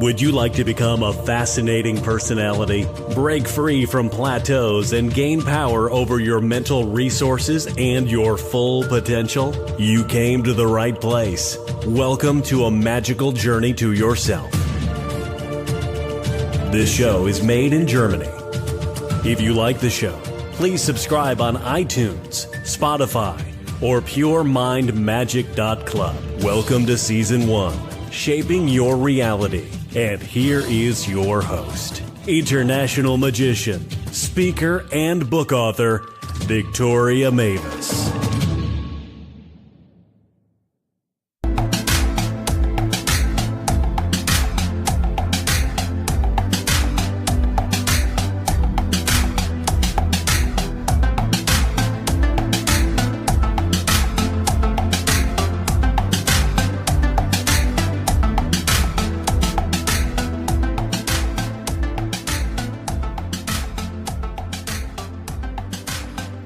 Would you like to become a fascinating personality, break free from plateaus, and gain power over your mental resources and your full potential? You came to the right place. Welcome to a magical journey to yourself. This show is made in Germany. If you like the show, please subscribe on iTunes, Spotify, or puremindmagic.club. Welcome to Season 1, Shaping Your Reality. And here is your host, international magician, speaker, and book author, Victoria Mavis.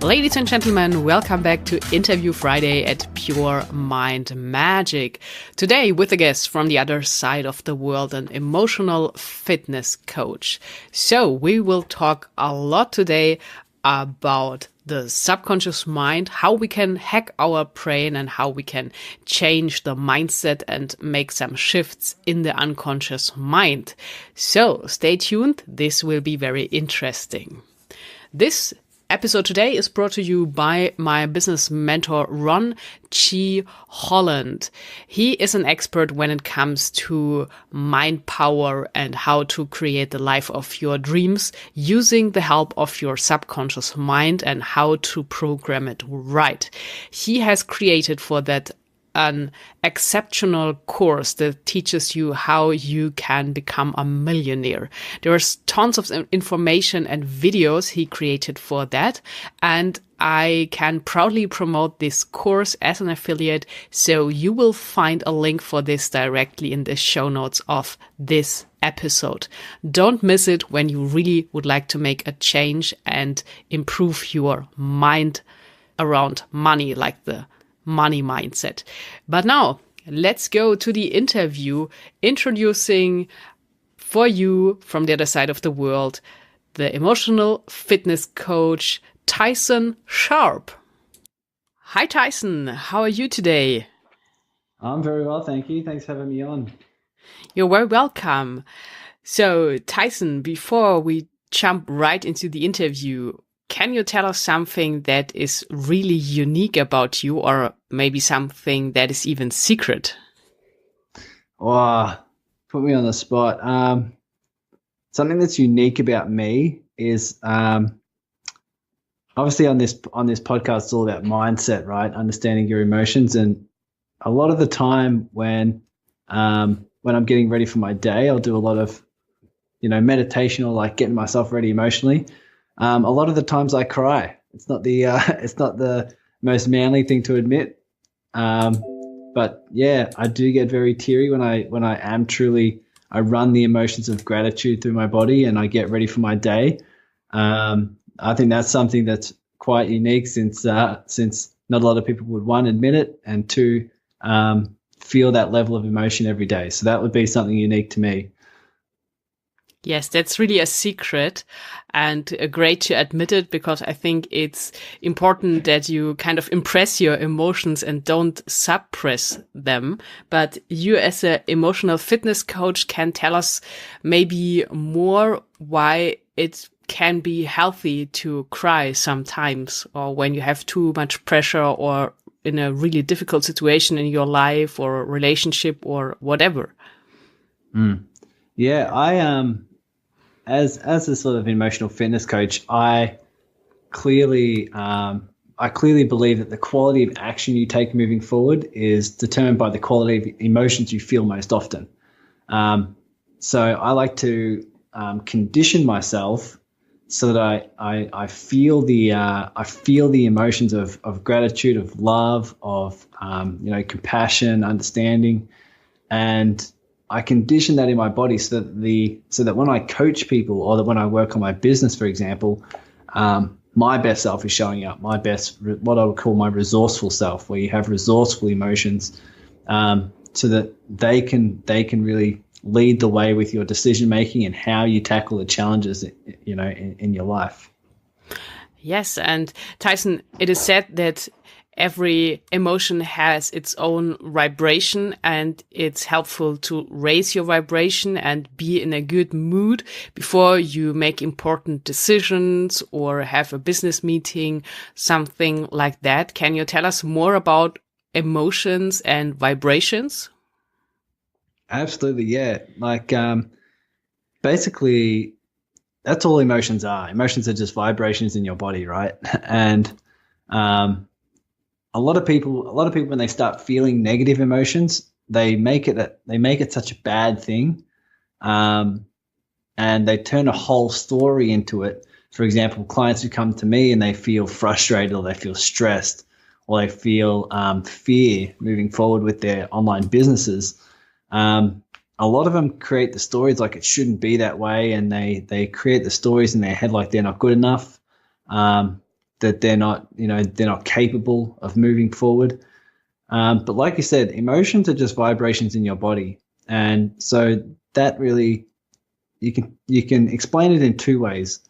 Ladies and gentlemen, welcome back to Interview Friday at Pure Mind Magic. Today with a guest from the other side of the world, an emotional fitness coach. So we will talk a lot today about the subconscious mind, how we can hack our brain and how we can change the mindset and make some shifts in the unconscious mind. So stay tuned. This will be very interesting. This episode today is brought to you by my business mentor, Ron G. Holland. He is an expert when it comes to mind power and how to create the life of your dreams using the help of your subconscious mind and how to program it right. He has created for that an exceptional course that teaches you how you can become a millionaire. There's tons of information and videos he created for that, and I can proudly promote this course as an affiliate, so you will find a link for this directly in the show notes of this episode. Don't miss it when you really would like to make a change and improve your mind around money, like the money mindset. But now let's go to the interview, introducing for you from the other side of the world, the emotional fitness coach, Tyson Sharpe. Hi, Tyson. How are you today? I'm very well, thank you. Thanks for having me on. You're very welcome. So, Tyson, before we jump right into the interview, can you tell us something that is really unique about you, or maybe something that is even secret? Oh, put me on the spot. Something that's unique about me is obviously on this podcast, it's all about mindset, right? Understanding your emotions. And a lot of the time when I'm getting ready for my day, I'll do a lot of, meditation or like getting myself ready emotionally. A lot of the times I cry. It's not the most manly thing to admit, but yeah, I do get very teary when I am truly. I run the emotions of gratitude through my body and I get ready for my day. I think that's something that's quite unique since not a lot of people would, one, admit it, and two, feel that level of emotion every day. So that would be something unique to me. Yes, that's really a secret, and great to admit it, because I think it's important that you kind of impress your emotions and don't suppress them. But you as an emotional fitness coach can tell us maybe more why it can be healthy to cry sometimes, or when you have too much pressure or in a really difficult situation in your life or relationship or whatever. Yeah, I as a sort of emotional fitness coach, I clearly believe that the quality of action you take moving forward is determined by the quality of emotions you feel most often. So I like to condition myself so that I feel the emotions of gratitude, of love, of compassion, understanding, and I condition that in my body so that when I coach people, or that when I work on my business, for example, my best self is showing up. My best, what I would call my resourceful self, where you have resourceful emotions, so that they can really lead the way with your decision making and how you tackle the challenges, in your life. Yes, and Tyson, it is said that every emotion has its own vibration, and it's helpful to raise your vibration and be in a good mood before you make important decisions or have a business meeting, something like that. Can you tell us more about emotions and vibrations? Absolutely, yeah. Basically, that's all emotions are. Emotions are just vibrations in your body, right? And a lot of people when they start feeling negative emotions, they make it such a bad thing, and they turn a whole story into it. For example, clients who come to me and they feel frustrated, or they feel stressed, or they feel fear moving forward with their online businesses. A lot of them create the stories like it shouldn't be that way, and they create the stories in their head like they're not good enough, that they're not capable of moving forward. But like you said, emotions are just vibrations in your body, and so that really you can explain it in two ways.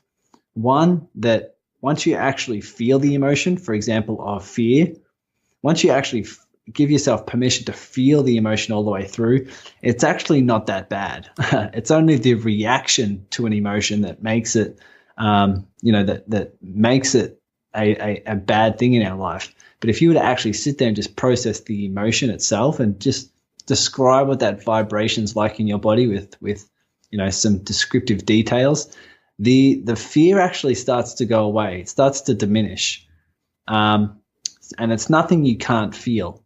One, that once you actually feel the emotion, for example, of fear, once you actually give yourself permission to feel the emotion all the way through, it's actually not that bad. It's only the reaction to an emotion that makes it, that makes it a bad thing in our life. But if you were to actually sit there and just process the emotion itself and just describe what that vibration's like in your body with some descriptive details, the fear actually starts to go away. It starts to diminish. And it's nothing you can't feel.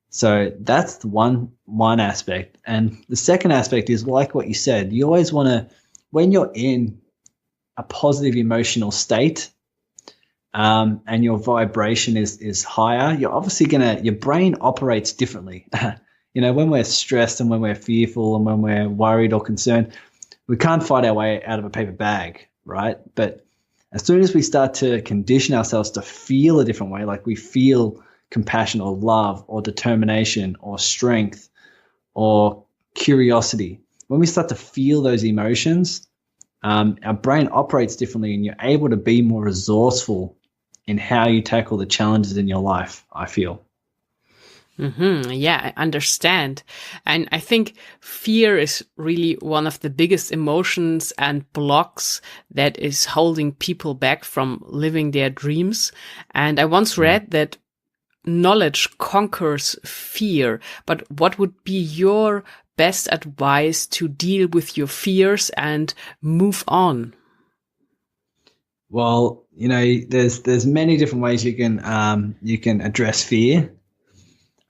So that's the one aspect. And the second aspect is like what you said. You always want to, when you're in a positive emotional state, and your vibration is higher, you're obviously your brain operates differently. When we're stressed and when we're fearful and when we're worried or concerned, we can't fight our way out of a paper bag, right? But as soon as we start to condition ourselves to feel a different way, like we feel compassion or love or determination or strength or curiosity, when we start to feel those emotions, our brain operates differently, and you're able to be more resourceful in how you tackle the challenges in your life, I feel. Yeah, I understand. And I think fear is really one of the biggest emotions and blocks that is holding people back from living their dreams. And I once read that knowledge conquers fear. But what would be your best advice to deal with your fears and move on? Well, there's many different ways you can address fear.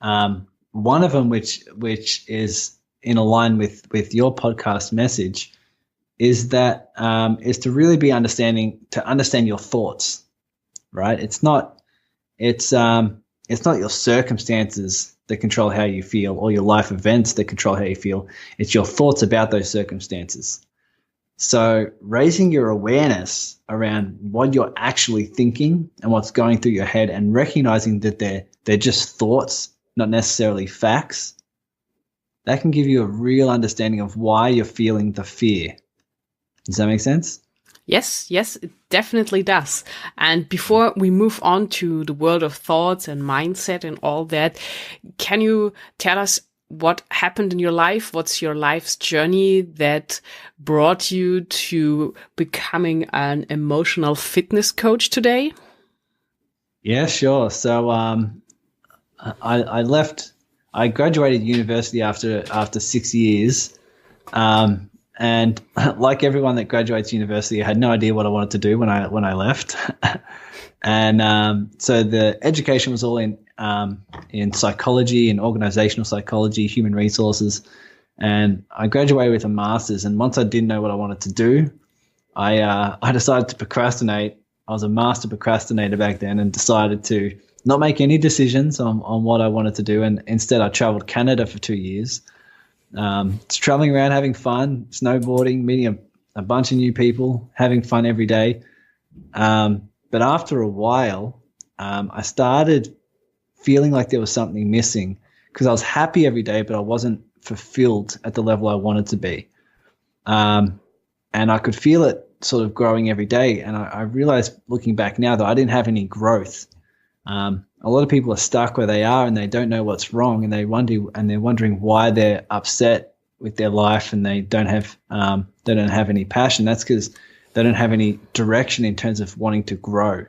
One of them, which is in line with your podcast message, is that is to really be understand your thoughts, right? It's not your circumstances that control how you feel, or your life events that control how you feel. It's your thoughts about those circumstances. So raising your awareness around what you're actually thinking and what's going through your head, and recognizing that they're just thoughts, not necessarily facts, that can give you a real understanding of why you're feeling the fear. Does that make sense? Yes, it definitely does. And before we move on to the world of thoughts and mindset and all that, can you tell us what happened in your life? What's your life's journey that brought you to becoming an emotional fitness coach today? Yeah, sure. So I graduated university after 6 years. And like everyone that graduates university, I had no idea what I wanted to do when I left. And so the education was all in psychology and organizational psychology, human resources. And I graduated with a master's. And once I didn't know what I wanted to do, I decided to procrastinate. I was a master procrastinator back then, and decided to not make any decisions on what I wanted to do. And instead, I traveled Canada for 2 years. It's traveling around, having fun, snowboarding, meeting a bunch of new people, having fun every day. But after a while, I started feeling like there was something missing, because I was happy every day, but I wasn't fulfilled at the level I wanted to be. And I could feel it sort of growing every day. And I realized looking back now that I didn't have any growth. A lot of people are stuck where they are and they don't know what's wrong, and they're wondering why they're upset with their life and they don't have any passion. That's because they don't have any direction in terms of wanting to grow.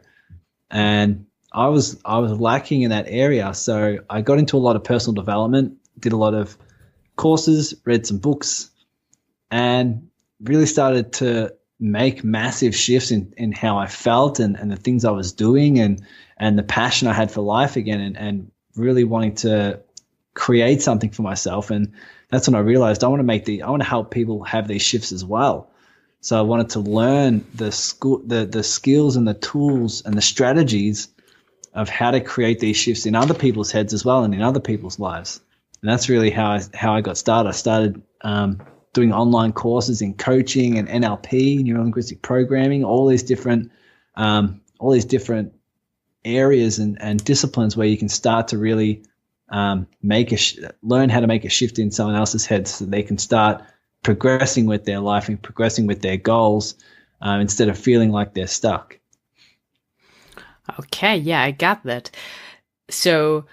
And I was lacking in that area. So I got into a lot of personal development, did a lot of courses, read some books, and really started to make massive shifts in how I felt and the things I was doing and the passion I had for life again, and really wanting to create something for myself. And that's when I realized I want to help people have these shifts as well. So I wanted to learn the skills and the tools and the strategies of how to create these shifts in other people's heads as well and in other people's lives. And that's really how I got started. I started doing online courses in coaching and NLP, neuro-linguistic programming, all these different areas and disciplines where you can start to really learn how to make a shift in someone else's head so they can start progressing with their life and progressing with their goals instead of feeling like they're stuck. Okay, yeah, I got that. So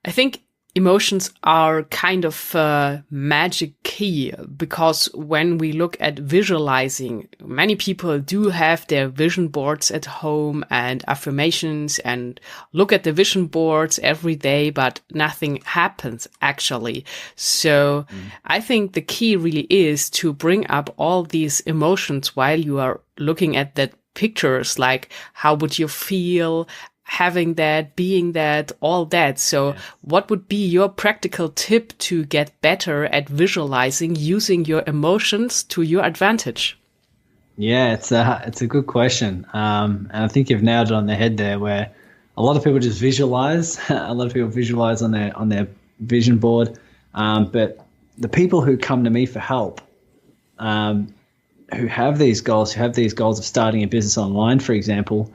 I think emotions are kind of a magic key, because when we look at visualizing, many people do have their vision boards at home and affirmations and look at the vision boards every day, but nothing happens actually. So I think the key really is to bring up all these emotions while you are looking at that pictures, like how would you feel having that, being that, all that. So what would be your practical tip to get better at visualizing using your emotions to your advantage? Yeah, it's a good question. And I think you've nailed it on the head there, where a lot of people just visualize. A lot of people visualize on their vision board. But the people who come to me for help, who have these goals of starting a business online, for example,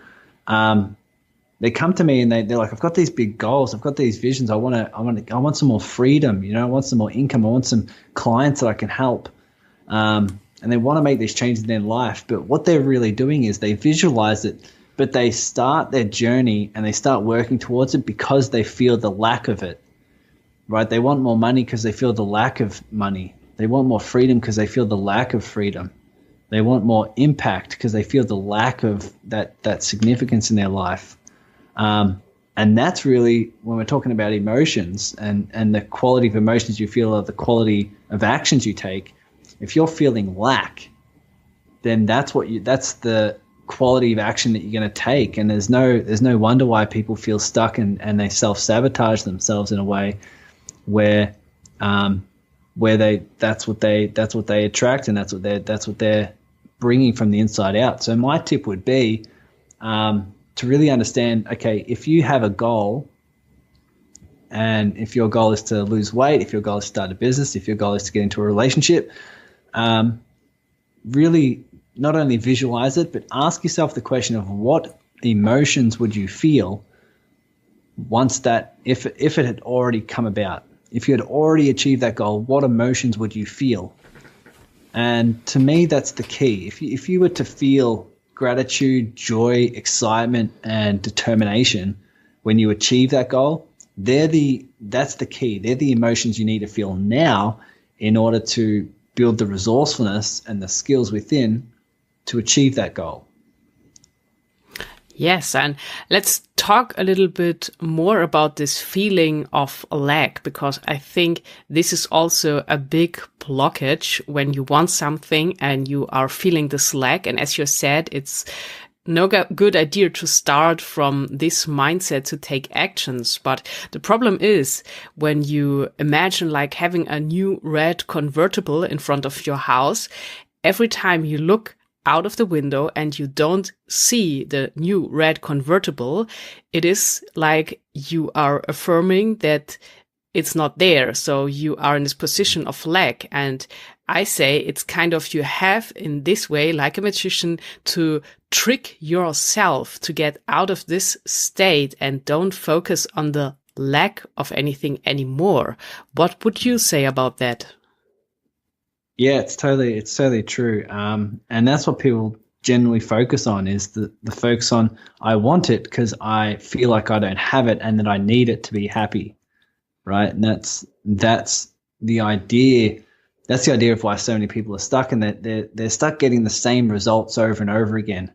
they come to me and they're like, I've got these big goals. I've got these visions. I want some more freedom. I want some more income. I want some clients that I can help. And they want to make these changes in their life. But what they're really doing is they visualize it, but they start their journey and they start working towards it because they feel the lack of it, right? They want more money because they feel the lack of money. They want more freedom because they feel the lack of freedom. They want more impact because they feel the lack of that significance in their life. And that's really, when we're talking about emotions and the quality of emotions you feel or the quality of actions you take, if you're feeling lack, then that's the quality of action that you're going to take. And there's no wonder why people feel stuck and they self-sabotage themselves in a way where that's what they attract, and that's what they're bringing from the inside out. So my tip would be, to really understand, okay, if you have a goal, and if your goal is to lose weight, if your goal is to start a business, if your goal is to get into a relationship, really not only visualize it, but ask yourself the question of what emotions would you feel once that, if it had already come about, if you had already achieved that goal, what emotions would you feel? And to me, that's the key. If you were to feel gratitude, joy, excitement, and determination when you achieve that goal, that's the key. They're the emotions you need to feel now in order to build the resourcefulness and the skills within to achieve that goal. Yes, and let's talk a little bit more about this feeling of lack, because I think this is also a big blockage when you want something and you are feeling this lack. And as you said, it's no good idea to start from this mindset to take actions. But the problem is when you imagine like having a new red convertible in front of your house, every time you look out of the window and you don't see the new red convertible, it is like you are affirming that it's not there. So you are in this position of lack. And I say it's kind of, you have in this way, like a magician, to trick yourself to get out of this state and don't focus on the lack of anything anymore. What would you say about that? Yeah, it's totally true. And that's what people generally focus on, is the focus on, I want it because I feel like I don't have it and that I need it to be happy. Right. And that's the idea. That's the idea of why so many people are stuck, and that they're stuck getting the same results over and over again,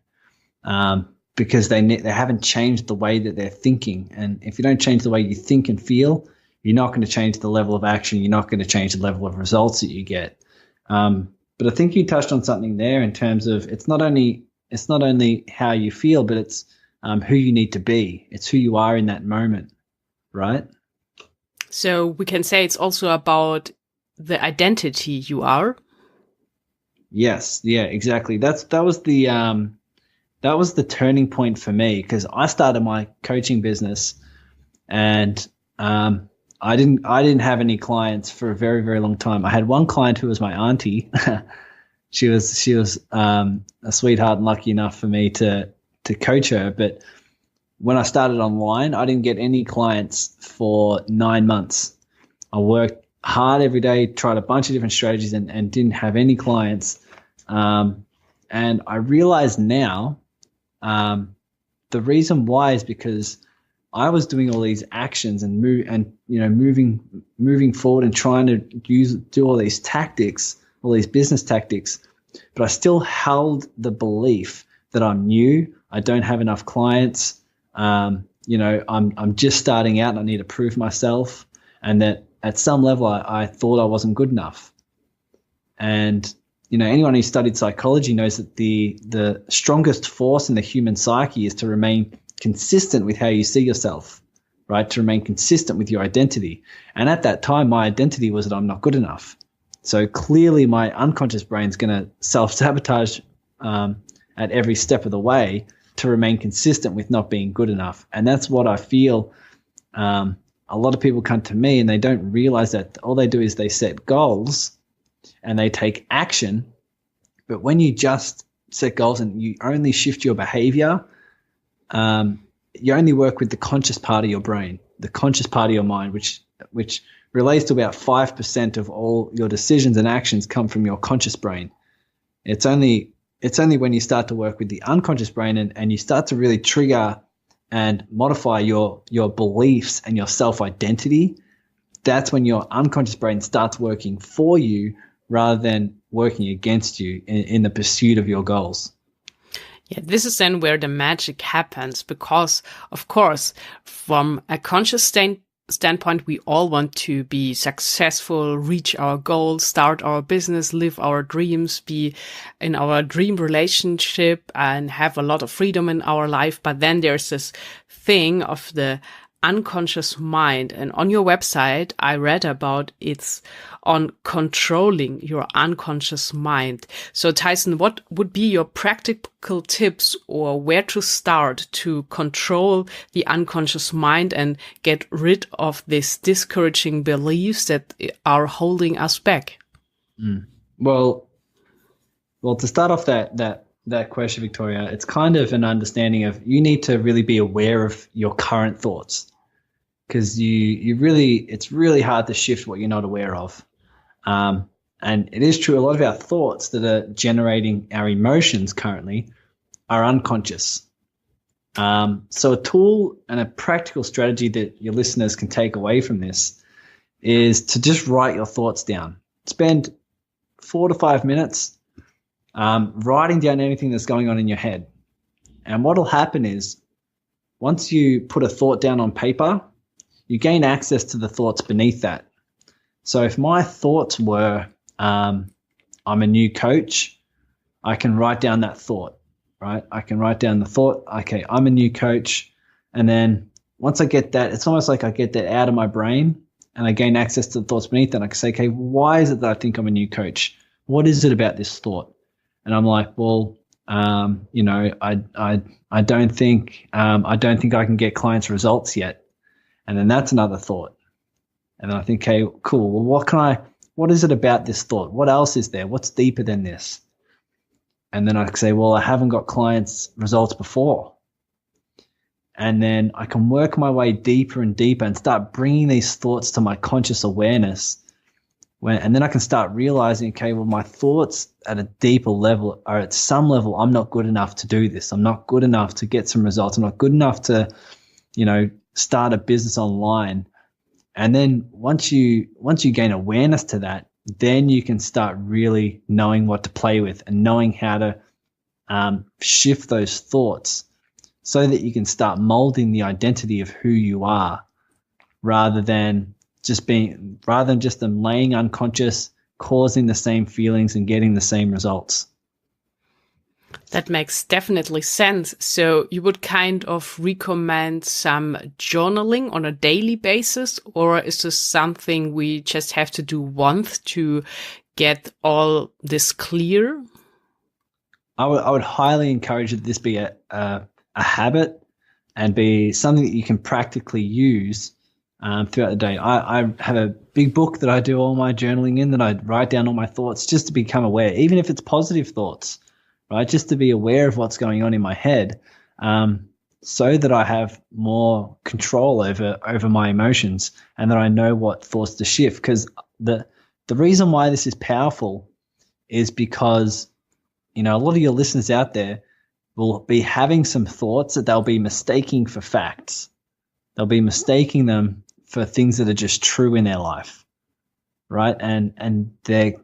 because they haven't changed the way that they're thinking. And if you don't change the way you think and feel, you're not going to change the level of action. You're not going to change the level of results that you get. But I think you touched on something there in terms of it's not only how you feel, but it's who you need to be. It's who you are in that moment, right? So we can say it's also about the identity you are. Yes, yeah, exactly. That was the turning point for me, because I started my coaching business, and I didn't have any clients for a very, very long time. I had one client who was my auntie. she was a sweetheart and lucky enough for me to coach her. But when I started online, I didn't get any clients for 9 months. I worked hard every day, tried a bunch of different strategies, and didn't have any clients. And I realize now the reason why is because I was doing all these actions and moving forward and trying to do all these tactics, all these business tactics, but I still held the belief that I'm new, I don't have enough clients, I'm just starting out and I need to prove myself, and that at some level I thought I wasn't good enough. And anyone who studied psychology knows that the strongest force in the human psyche is to remain consistent with how you see yourself, right? To remain consistent with your identity. And at that time, my identity was that I'm not good enough. So clearly my unconscious brain's going to self-sabotage at every step of the way to remain consistent with not being good enough. And that's what I feel. A lot of people come to me and they don't realize that all they do is they set goals and they take action. But when you just set goals and you only shift your behavior, you only work with the conscious part of your brain, the conscious part of your mind, which relates to about 5% of all your decisions and actions come from your conscious brain. It's only when you start to work with the unconscious brain and you start to really trigger and modify your beliefs and your self-identity, that's when your unconscious brain starts working for you rather than working against you in the pursuit of your goals. Yeah, this is then where the magic happens, because, of course, from a conscious standpoint, we all want to be successful, reach our goals, start our business, live our dreams, be in our dream relationship, and have a lot of freedom in our life. But then there's this thing of the unconscious mind. And on your website, I read about it's on controlling your unconscious mind. So Tyson, what would be your practical tips or where to start to control the unconscious mind and get rid of these discouraging beliefs that are holding us back? Well, to start off that question, Victoria, it's kind of an understanding of you need to really be aware of your current thoughts, because it's really hard to shift what you're not aware of. And it is true, a lot of our thoughts that are generating our emotions currently are unconscious. So a tool and a practical strategy that your listeners can take away from this is to just write your thoughts down. Spend 4 to 5 minutes writing down anything that's going on in your head. And what will happen is once you put a thought down on paper, you gain access to the thoughts beneath that. So if my thoughts were, I'm a new coach, I can write down that thought, right? I can write down the thought, okay, I'm a new coach. And then once I get that, it's almost like I get that out of my brain and I gain access to the thoughts beneath that. I can say, okay, why is it that I think I'm a new coach? What is it about this thought? And I'm like, well, I don't think I can get clients results yet. And then that's another thought. And then I think, okay, cool. Well, what is it about this thought? What else is there? What's deeper than this? And then I say, well, I haven't got clients results before. And then I can work my way deeper and deeper and start bringing these thoughts to my conscious awareness. And then I can start realizing, okay, well, my thoughts at a deeper level are at some level, I'm not good enough to do this. I'm not good enough to get some results. I'm not good enough to, start a business online. And then once you gain awareness to that, then you can start really knowing what to play with and knowing how to shift those thoughts so that you can start molding the identity of who you are rather than just them laying unconscious, causing the same feelings and getting the same results. That makes definitely sense. So you would kind of recommend some journaling on a daily basis, or is this something we just have to do once to get all this clear? I would highly encourage that this be a habit and be something that you can practically use throughout the day. I have a big book that I do all my journaling in, that I write down all my thoughts just to become aware, even if it's positive thoughts, right? Just to be aware of what's going on in my head, so that I have more control over my emotions and that I know what thoughts to shift. Because the reason why this is powerful is because, a lot of your listeners out there will be having some thoughts that they'll be mistaking for facts. They'll be mistaking them for things that are just true in their life, right? And they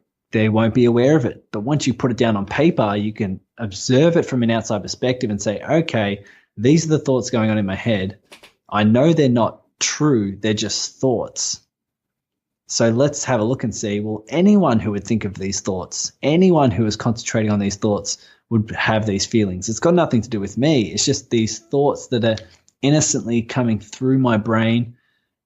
won't be aware of it. But once you put it down on paper, you can observe it from an outside perspective and say, okay, these are the thoughts going on in my head. I know they're not true. They're just thoughts. So let's have a look and see, well, anyone who would think of these thoughts, anyone who is concentrating on these thoughts would have these feelings. It's got nothing to do with me. It's just these thoughts that are innocently coming through my brain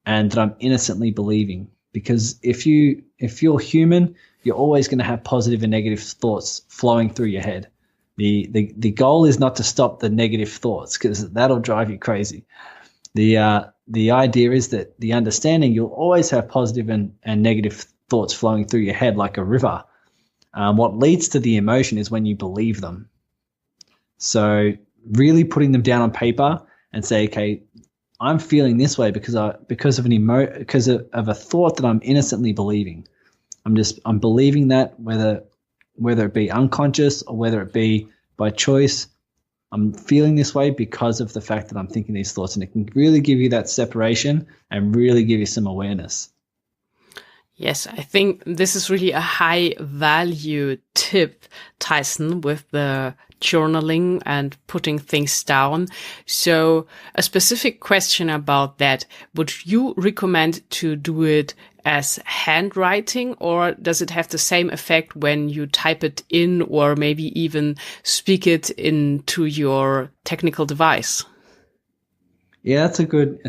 and that I'm innocently believing. Because if you're human, you're always going to have positive and negative thoughts flowing through your head. The goal is not to stop the negative thoughts, because that'll drive you crazy. The idea is that the understanding, you'll always have positive and negative thoughts flowing through your head like a river. What leads to the emotion is when you believe them. So really putting them down on paper and say, okay, I'm feeling this way because of a thought that I'm innocently believing. I'm believing that whether it be unconscious or whether it be by choice, I'm feeling this way because of the fact that I'm thinking these thoughts, and it can really give you that separation and really give you some awareness. Yes, I think this is really a high value tip, Tyson, with the journaling and putting things down. So a specific question about that, would you recommend to do it as handwriting, or does it have the same effect when you type it in or maybe even speak it into your technical device? Yeah, it's a good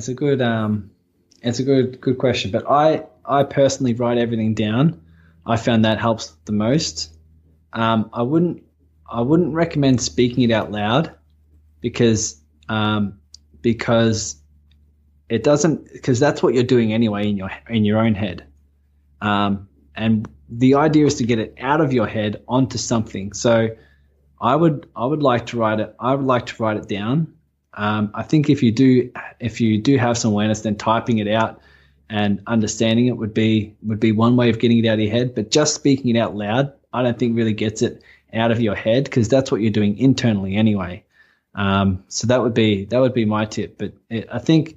question. But I personally write everything down. I found that helps the most. I wouldn't recommend speaking it out loud because it doesn't, because that's what you're doing anyway in your own head. And the idea is to get it out of your head onto something. So I would like to write it. I would like to write it down. I think if you do have some awareness, then typing it out and understanding it would be one way of getting it out of your head. But just speaking it out loud, I don't think really gets it out of your head, because that's what you're doing internally anyway. So that would be my tip. But I think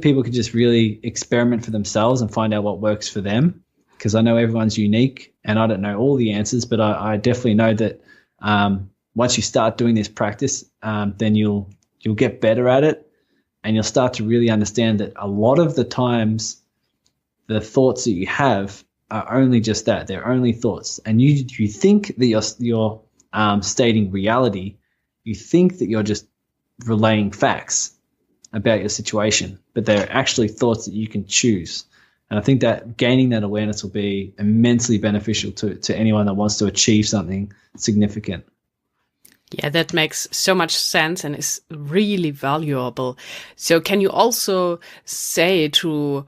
people could just really experiment for themselves and find out what works for them, because I know everyone's unique and I don't know all the answers, but I definitely know that once you start doing this practice, then you'll get better at it, and you'll start to really understand that a lot of the times the thoughts that you have are only just that. They're only thoughts. And you think that you're stating reality. You think that you're just relaying facts about your situation, but they're actually thoughts that you can choose. And I think that gaining that awareness will be immensely beneficial to anyone that wants to achieve something significant. Yeah, that makes so much sense and is really valuable. So can you also say, to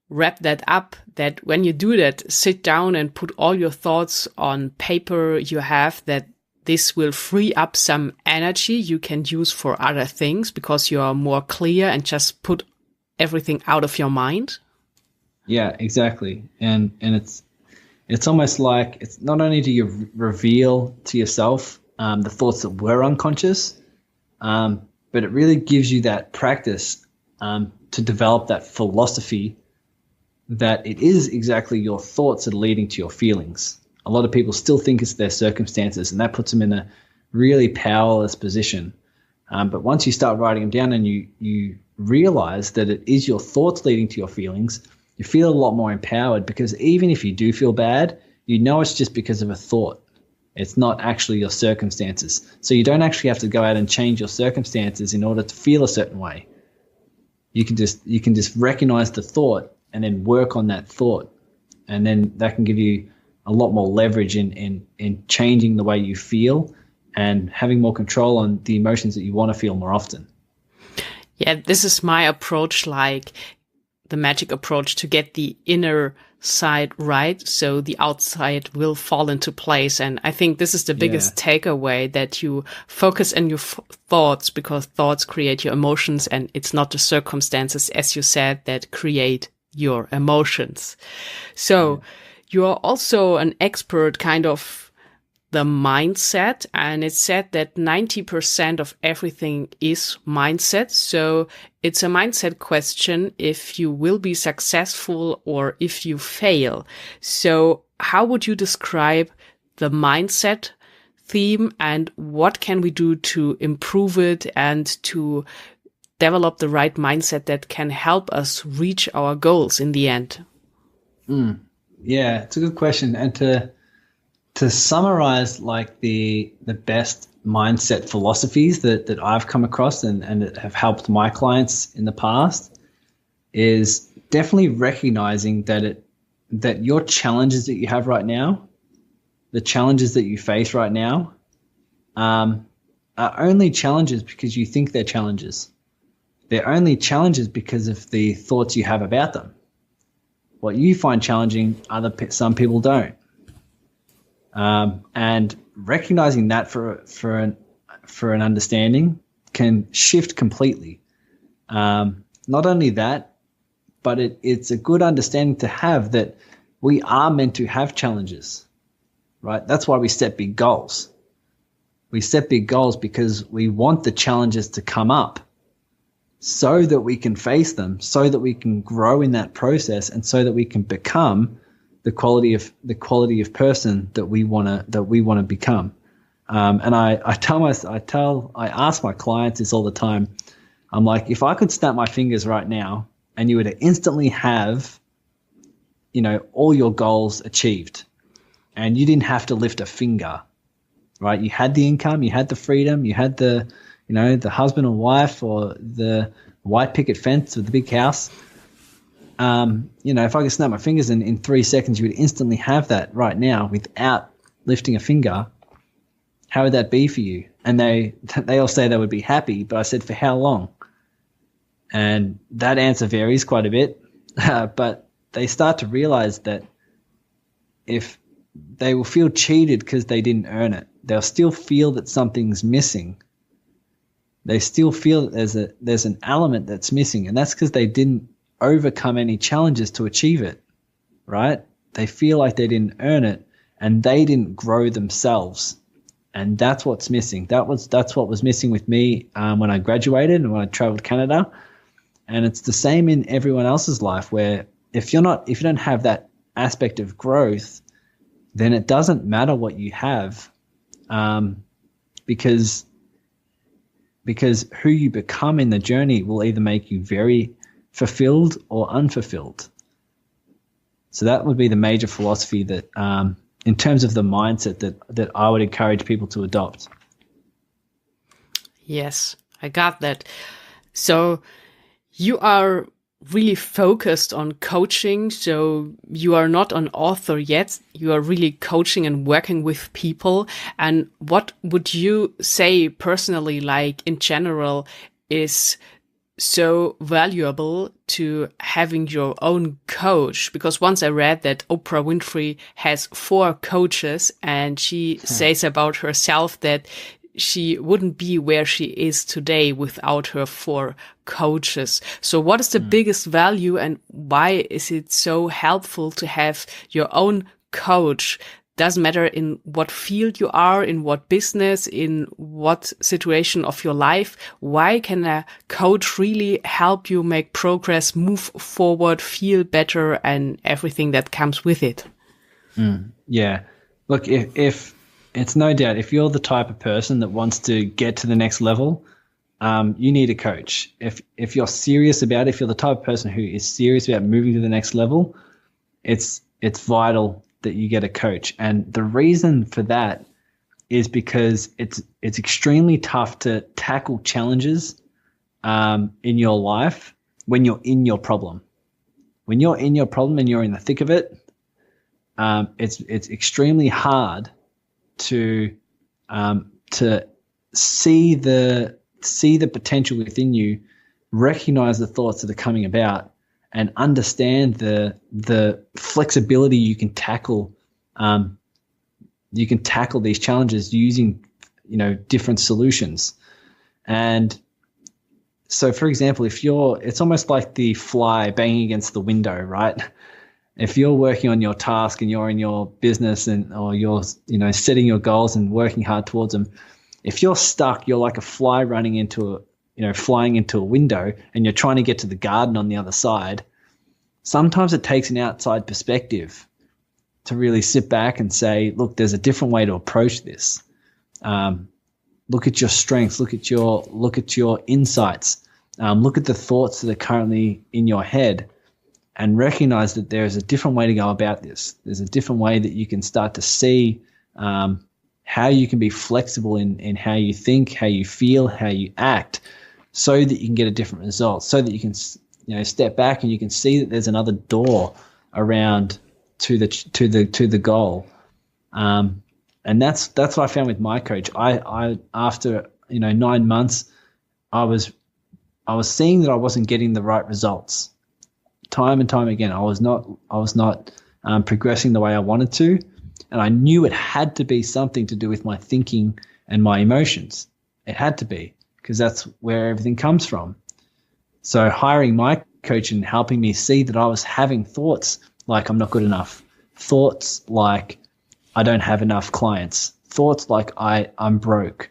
wrap that up, that when you do that, sit down and put all your thoughts on paper, you have that this will free up some energy you can use for other things because you are more clear and just put everything out of your mind? Yeah, exactly. And it's almost like, it's not only do you reveal to yourself the thoughts that were unconscious, but it really gives you that practice to develop that philosophy that it is exactly your thoughts that are leading to your feelings. A lot of people still think it's their circumstances, and that puts them in a really powerless position. But once you start writing them down and you realize that it is your thoughts leading to your feelings, you feel a lot more empowered, because even if you do feel bad, you know it's just because of a thought. It's not actually your circumstances. So you don't actually have to go out and change your circumstances in order to feel a certain way. You can just recognize the thought and then work on that thought. And then that can give you a lot more leverage in changing the way you feel and having more control on the emotions that you want to feel more often. Yeah, this is my approach, like the magic approach, to get the inner side right, so the outside will fall into place. And I think this is the biggest takeaway, that you focus on your thoughts, because thoughts create your emotions, and it's not the circumstances, as you said, that create your emotions. So you are also an expert kind of the mindset, and it's said that 90% of everything is mindset. So it's a mindset question if you will be successful or if you fail. So how would you describe the mindset theme, and what can we do to improve it and to develop the right mindset that can help us reach our goals in the end? Yeah, it's a good question. And to summarize, like the best mindset philosophies that I've come across and that have helped my clients in the past, is definitely recognizing that your challenges that you have right now, the challenges that you face right now, are only challenges because you think they're challenges. They're only challenges because of the thoughts you have about them. What you find challenging, some people don't. And recognizing that for an understanding can shift completely. Not only that, but it's a good understanding to have that we are meant to have challenges, right? That's why we set big goals. We set big goals because we want the challenges to come up so that we can face them, so that we can grow in that process, and so that we can become the quality of person that we want to become. And I ask my clients this all the time. I'm like, if I could snap my fingers right now and you were to instantly have, all your goals achieved, and you didn't have to lift a finger, right? You had the income, you had the freedom, you had the husband or wife, or the white picket fence with the big house. If I could snap my fingers and in 3 seconds you would instantly have that right now without lifting a finger, how would that be for you? And they all say they would be happy, but I said, for how long? And that answer varies quite a bit, but they start to realize that if they will feel cheated because they didn't earn it, they'll still feel that something's missing. They still feel that there's an element that's missing, and that's because they didn't overcome any challenges to achieve it, right? They feel like they didn't earn it, and they didn't grow themselves, and that's what's missing. That's what was missing with me when I graduated and when I traveled Canada, and it's the same in everyone else's life. Where if you don't have that aspect of growth, then it doesn't matter what you have, because who you become in the journey will either make you very fulfilled or unfulfilled. So that would be the major philosophy that, in terms of the mindset that I would encourage people to adopt. Yes, I got that. So you are really focused on coaching. So you are not an author yet. You are really coaching and working with people. And what would you say personally, like in general, is so valuable to having your own coach? Because once I read that Oprah Winfrey has 4 coaches, and she says about herself that she wouldn't be where she is today without her 4 coaches. So what is the biggest value, and why is it so helpful to have your own coach? Doesn't matter in what field you are, in what business, in what situation of your life. Why can a coach really help you make progress, move forward, feel better, and everything that comes with it? Yeah. Look, if it's no doubt, if you're the type of person that wants to get to the next level, you need a coach. If you're serious about it, if you're the type of person who is serious about moving to the next level, it's vital that you get a coach. And the reason for that is because it's extremely tough to tackle challenges in your life when you're in your problem. When you're in your problem and you're in the thick of it, it's extremely hard to see the potential within you, recognize the thoughts that are coming about, and understand the flexibility you can tackle. You can tackle these challenges using, different solutions. And so, for example, it's almost like the fly banging against the window, right? If you're working on your task and you're in your business or you're, setting your goals and working hard towards them, if you're stuck, you're like a fly running flying into a window, and you're trying to get to the garden on the other side. Sometimes it takes an outside perspective to really sit back and say, look, there's a different way to approach this. Look at your strengths, look at your insights, look at the thoughts that are currently in your head, and recognize that there's a different way to go about this. There's a different way that you can start to see how you can be flexible in how you think, how you feel, how you act, so that you can get a different result, so that you can step back and you can see that there's another door around to the goal. And that's what I found with my coach. I after 9 months, I was seeing that I wasn't getting the right results. Time and time again, I was not progressing the way I wanted to, and I knew it had to be something to do with my thinking and my emotions. It had to be, because that's where everything comes from. So hiring my coach and helping me see that I was having thoughts like I'm not good enough, thoughts like I don't have enough clients, thoughts like I'm broke,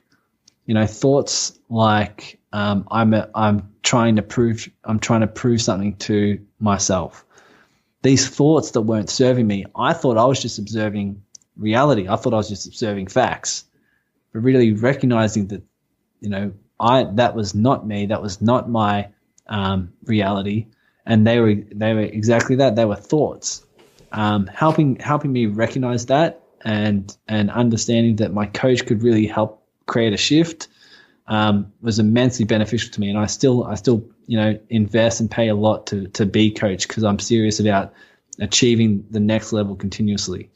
thoughts like I'm trying to prove something to myself. These thoughts that weren't serving me, I thought I was just observing reality. I thought I was just observing facts, but really recognizing that, that was not me. That was not my reality, and they were exactly that. They were thoughts. Helping me recognize that, and understanding that my coach could really help create a shift was immensely beneficial to me. And I still invest and pay a lot to be coached, because I'm serious about achieving the next level continuously.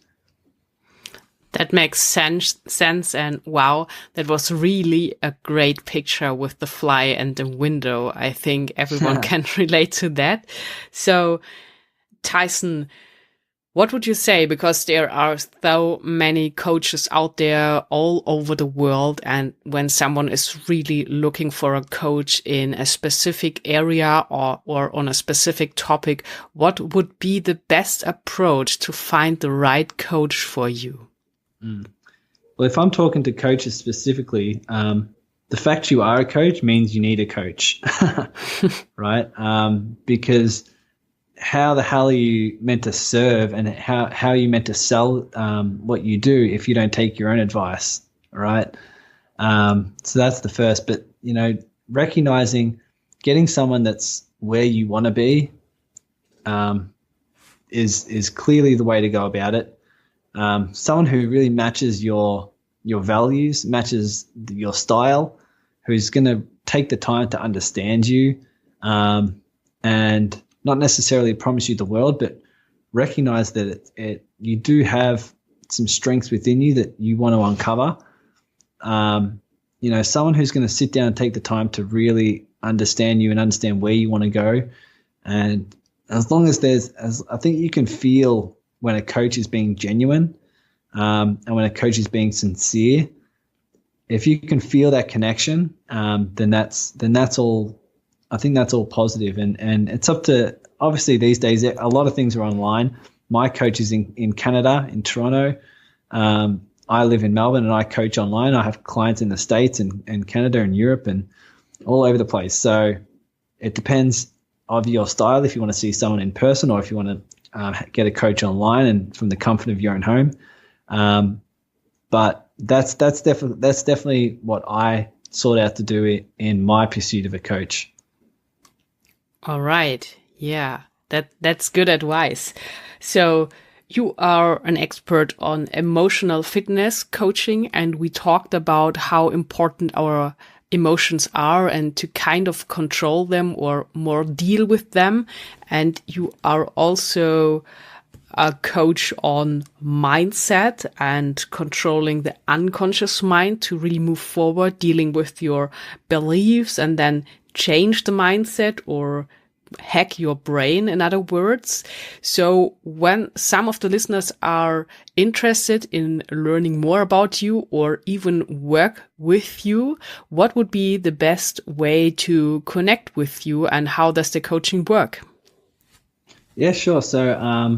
That makes sense. And wow, that was really a great picture with the fly and the window. I think everyone can relate to that. So, Tyson, what would you say? Because there are so many coaches out there all over the world. And when someone is really looking for a coach in a specific area or on a specific topic, what would be the best approach to find the right coach for you? Well, if I'm talking to coaches specifically, the fact you are a coach means you need a coach, right? Because how the hell are you meant to serve, and how are you meant to sell what you do if you don't take your own advice, right? So that's the first. But, recognizing getting someone that's where you want to be is clearly the way to go about it. Someone who really matches your values, matches your style, who's going to take the time to understand you, and not necessarily promise you the world, but recognize that you do have some strengths within you that you want to uncover. Someone who's going to sit down and take the time to really understand you and understand where you want to go. And as long as I think you can feel when a coach is being genuine, and when a coach is being sincere. If you can feel that connection, then that's all. I think that's all positive, and it's up to, obviously these days a lot of things are online. My coach is in Canada, in Toronto. I live in Melbourne, and I coach online. I have clients in the States and Canada and Europe and all over the place. So it depends of your style, if you want to see someone in person or if you want to get a coach online and from the comfort of your own home. But that's definitely what I sought out to do in my pursuit of a coach. All right. Yeah, that's good advice. So you are an expert on emotional fitness coaching, and we talked about how important our emotions are and to kind of control them or more deal with them. And you are also a coach on mindset and controlling the unconscious mind to really move forward, dealing with your beliefs and then change the mindset or hack your brain, in other words. So when some of the listeners are interested in learning more about you or even work with you, what would be the best way to connect with you, and how does the coaching work? Yeah, sure. So, I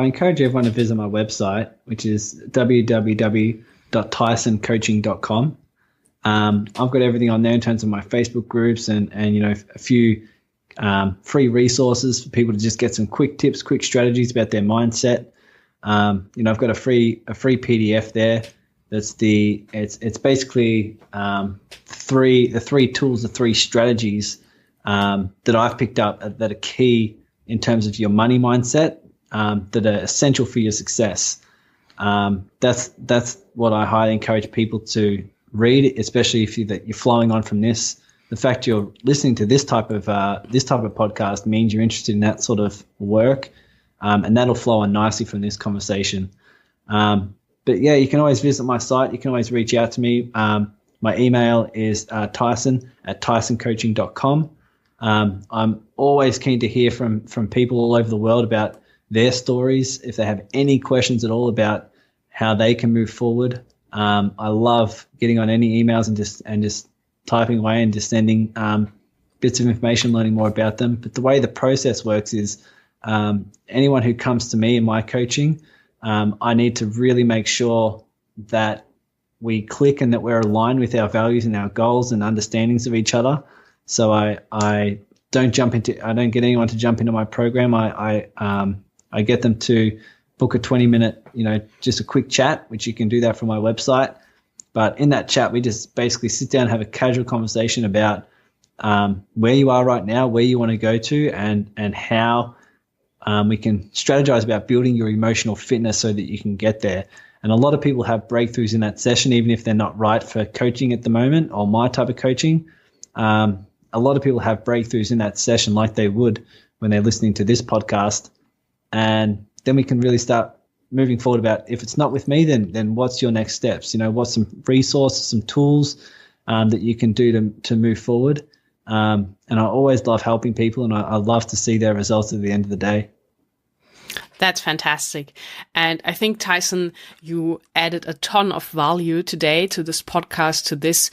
encourage everyone to visit my website, which is www.tysoncoaching.com. I've got everything on there in terms of my Facebook groups and a few free resources for people to just get some quick tips, quick strategies about their mindset. I've got a free PDF there. It's basically the three tools, the three strategies that I've picked up that are key in terms of your money mindset, that are essential for your success. That's what I highly encourage people to read, especially if you're flowing on from this. The fact you're listening to this type of podcast means you're interested in that sort of work, and that'll flow on nicely from this conversation. But yeah, you can always visit my site. You can always reach out to me. My email is tyson@tysoncoaching.com. I'm always keen to hear from people all over the world about their stories. If they have any questions at all about how they can move forward, I love getting on any emails and just typing away and just sending bits of information, learning more about them. But the way the process works is anyone who comes to me in my coaching, I need to really make sure that we click and that we're aligned with our values and our goals and understandings of each other. So I don't get anyone to jump into my program. I get them to book a 20-minute, just a quick chat, which you can do that from my website. But in that chat, we just basically sit down and have a casual conversation about where you are right now, where you want to go to, and how we can strategize about building your emotional fitness so that you can get there. And a lot of people have breakthroughs in that session, even if they're not right for coaching at the moment or my type of coaching. A lot of people have breakthroughs in that session like they would when they're listening to this podcast. And then we can really start moving forward about, if it's not with me, then what's your next steps? What's some resources, some tools that you can do to move forward. And I always love helping people, and I love to see their results at the end of the day. That's fantastic. And I think, Tyson, you added a ton of value today to this podcast, to this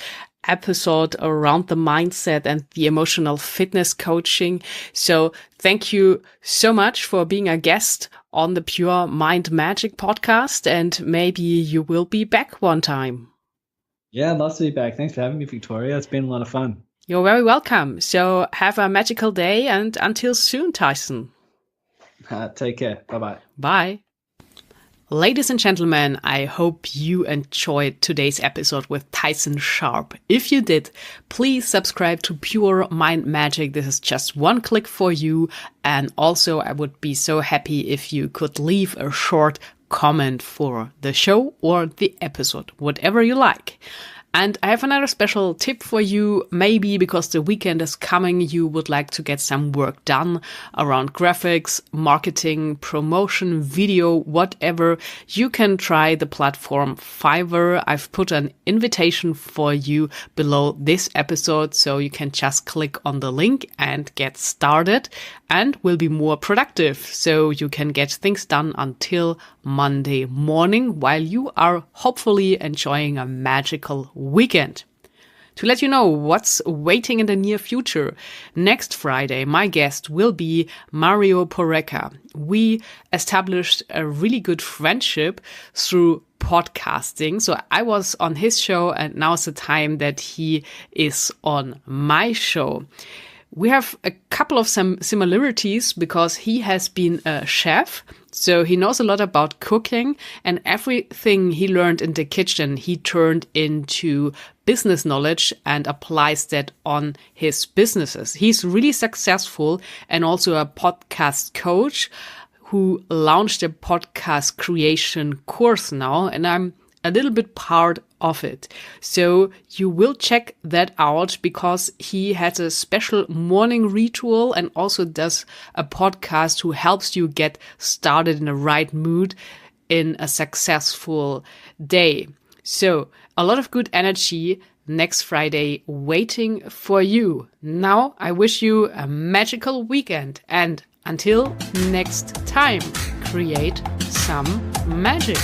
episode around the mindset and the emotional fitness coaching. So thank you so much for being a guest on the Pure Mind Magic podcast, and maybe you will be back one time. Yeah, I'd love to be back. Thanks for having me, Victoria. It's been a lot of fun. You're very welcome. So have a magical day, and until soon, Tyson. Take care. Bye-bye. Bye. Ladies and gentlemen, I hope you enjoyed today's episode with Tyson Sharpe. If you did, please subscribe to Pure Mind Magic. This is just one click for you. And also, I would be so happy if you could leave a short comment for the show or the episode, whatever you like. And I have another special tip for you. Maybe because the weekend is coming, you would like to get some work done around graphics, marketing, promotion, video, whatever. You can try the platform Fiverr. I've put an invitation for you below this episode, so you can just click on the link and get started and will be more productive. So you can get things done until Monday morning while you are hopefully enjoying a magical weekend. To let you know what's waiting in the near future, next Friday, my guest will be Mario Porreca. We established a really good friendship through podcasting. So I was on his show, and now's the time that he is on my show. We have a couple of some similarities because he has been a chef. So he knows a lot about cooking, and everything he learned in the kitchen, he turned into business knowledge and applies that on his businesses. He's really successful and also a podcast coach who launched a podcast creation course now, and I'm a little bit part of it. So you will check that out because he has a special morning ritual and also does a podcast who helps you get started in the right mood in a successful day. So a lot of good energy next Friday waiting for you. Now I wish you a magical weekend, and until next time, create some magic.